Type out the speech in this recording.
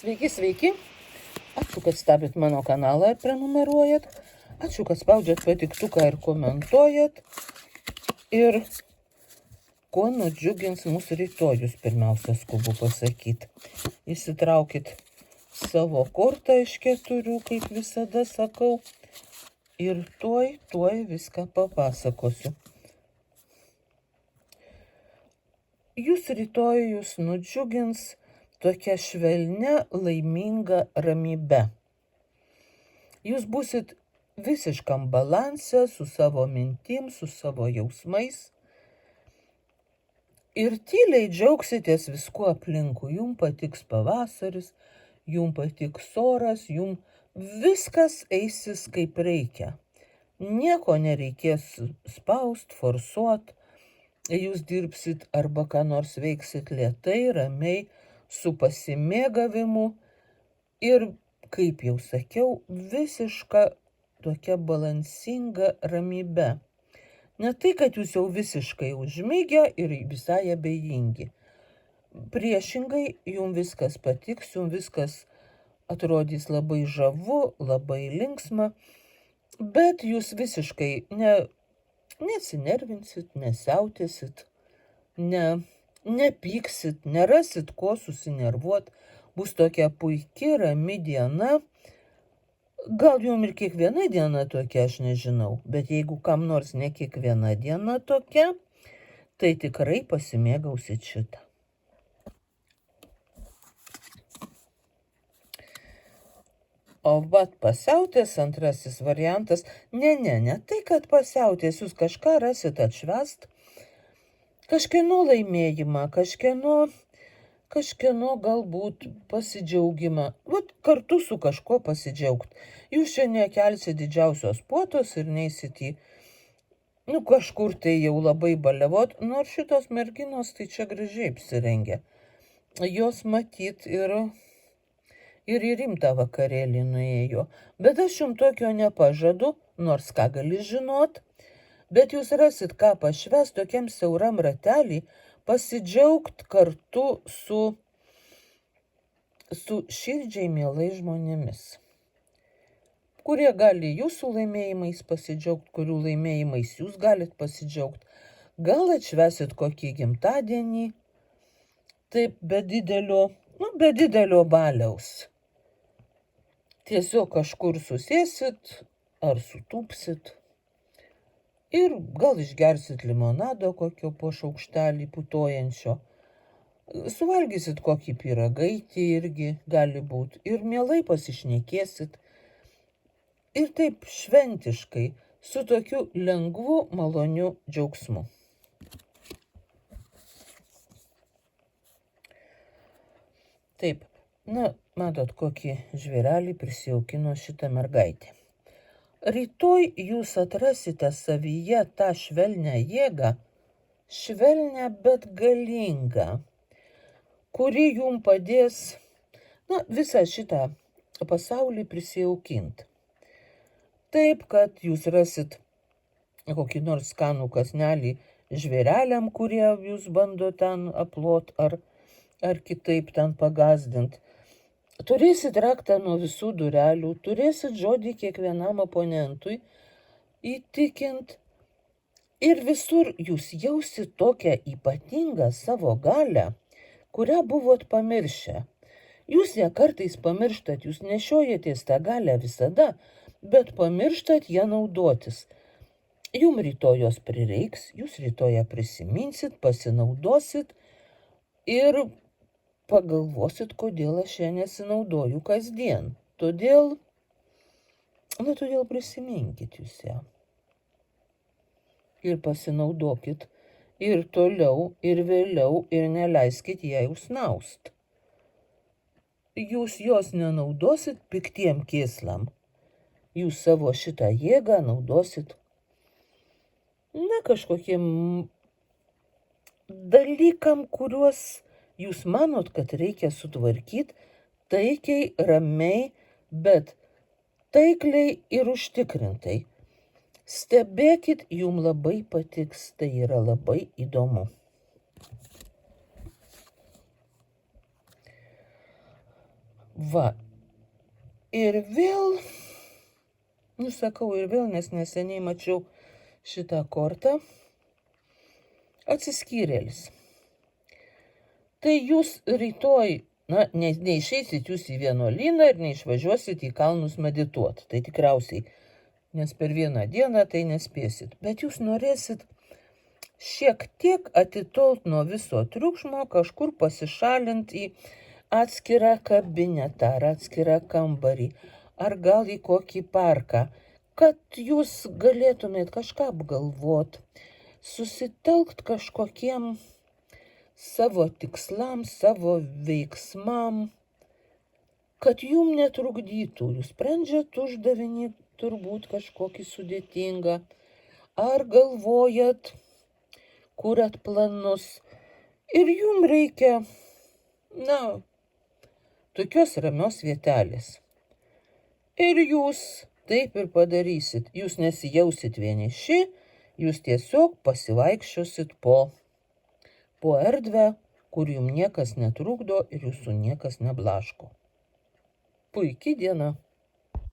Sveiki, sveiki. Ačiū, kad stebit mano kanalą ir prenumeruojat. Ačiū, kad spaudžiat patiktuką ir komentuojat. Ir kuo nudžiugins mūsų rytojus, pirmiausia, skubu pasakyti. Įsitraukit savo kortą iš 4, kaip visada sakau. Ir tuoj viską papasakosiu. Jūs rytojus nudžiugins tokia švelnia, laiminga ramybe. Jūs būsit visiškam balanse su savo mintim, su savo jausmais ir tyliai džiaugsitės viskuo aplinkui. Jums patiks pavasaris, jums patiks oras, jums viskas eisis kaip reikia. Nieko nereikės spaust, forsuot. Jūs dirbsit arba ką nors veiksit lėtai, ramiai, su pasimėgavimu ir, kaip jau sakiau, visiška tokia balansinga ramybe. Ne tai, kad jūs jau visiškai užmigę ir visai abejingi. Priešingai, jums viskas patiks, jums viskas atrodys labai žavu, labai linksma, bet jūs visiškai nesinervinsit, nesiautėsit, nepyksit, nerasit ko susinervuot. Bus tokia puiki, rami diena. Gal jums ir kiekviena diena tokia, aš nežinau, bet jeigu kam nors ne kiekviena diena tokia, tai tikrai pasimėgausit šitą. O vat pasiautės antrasis variantas. Ne tai, kad pasiautės, jūs kažką rasit atšvest, kažkieno laimėjimą, kažkieno galbūt pasidžiaugimą. Vat kartu su kažkuo pasidžiaugt. Jūs čia nekelsit didžiausios puotos ir neisit į, kažkur tai jau labai baliavot, nors šitos merginos tai čia gražiai apsirengia. Jos matyt ir į rimtą vakarėlį nuėjo. Bet aš jums tokio nepažadu, nors ką gali žinot, bet jūs rasit ką pašvest tokiam siauram ratelį, pasidžiaugt kartu su širdžiai mielai žmonėmis, kurie gali jūsų laimėjimais pasidžiaugt, kurių laimėjimais jūs galit pasidžiaugt. Gal atšvesit kokį gimtadienį, taip be didelio baliaus. Tiesiog kažkur susėsit ar sutūpsit ir gal išgersit limonado kokio po šaukštelį putojančio. Suvalgysit kokį pyragaitį irgi gali būti ir mielai pasišnekėsit. Ir taip šventiškai, su tokiu lengvu, maloniu džiaugsmu. Taip. Matot, kokį žvėrelį prisijaukino šitą mergaitę. Rytoj jūs atrasite savyje tą švelnią jėgą, švelnią, bet galingą, kuri jums padės, visą šitą pasaulį prisijaukinti. Taip, kad jūs rasit kokį nors skanų kąsnelį žvėreliam, kurie jūs bando ten aplot ar kitaip ten pagazdint. Turėsit raktą nuo visų durelių, turėsit žodį kiekvienam oponentui įtikint ir visur jūs jausit tokią ypatingą savo galią, kurią buvot pamiršę. Jūs ją kartais pamirštat, jūs nešiojatės tą galią visada, bet pamirštat ją naudotis. Jums rytoj jos prireiks, jūs rytoj ją prisiminsit, pasinaudosit ir pagalvosit, kodėl aš ją nesinaudoju kasdien. Todėl prisiminkit jūs ją. Ir pasinaudokit ir toliau, ir vėliau, ir neleiskit ją užsnaust. Jūs jos nenaudosit piktiem kėslam. Jūs savo šitą jėgą naudosit kažkokiem dalykam, kuriuos jūs manot, kad reikia sutvarkyti taikiai, ramiai, bet taikliai ir užtikrintai. Stebėkit, jums labai patiks, tai yra labai įdomu. Va. Ir vėl, ir vėl, nes neseniai mačiau šitą kortą. Atsiskyrėlis. Tai jūs rytoj, neišeisit jūs į vienuolyną ir neišvažiuosit į kalnus medituot. Tai tikriausiai, nes per vieną dieną tai nespėsit. Bet jūs norėsit šiek tiek atitolt nuo viso triukšmo, kažkur pasišalint į atskirą kabinetą ar atskirą kambarį, ar gal į kokį parką, kad jūs galėtumėt kažką apgalvot, susitelkt kažkokiem savo tikslam, savo veiksmam, kad jum netrukdytų. Jūs sprendžiat uždavinį turbūt kažkokį sudėtingą, ar galvojat, kuriat planus ir jum reikia, tokios ramios vietelės. Ir jūs taip ir padarysit. Jūs nesijausit vieniši, jūs tiesiog pasivaikščiosit po erdvę, kur jum niekas netrukdo ir jūsų niekas neblaško. Puiki diena.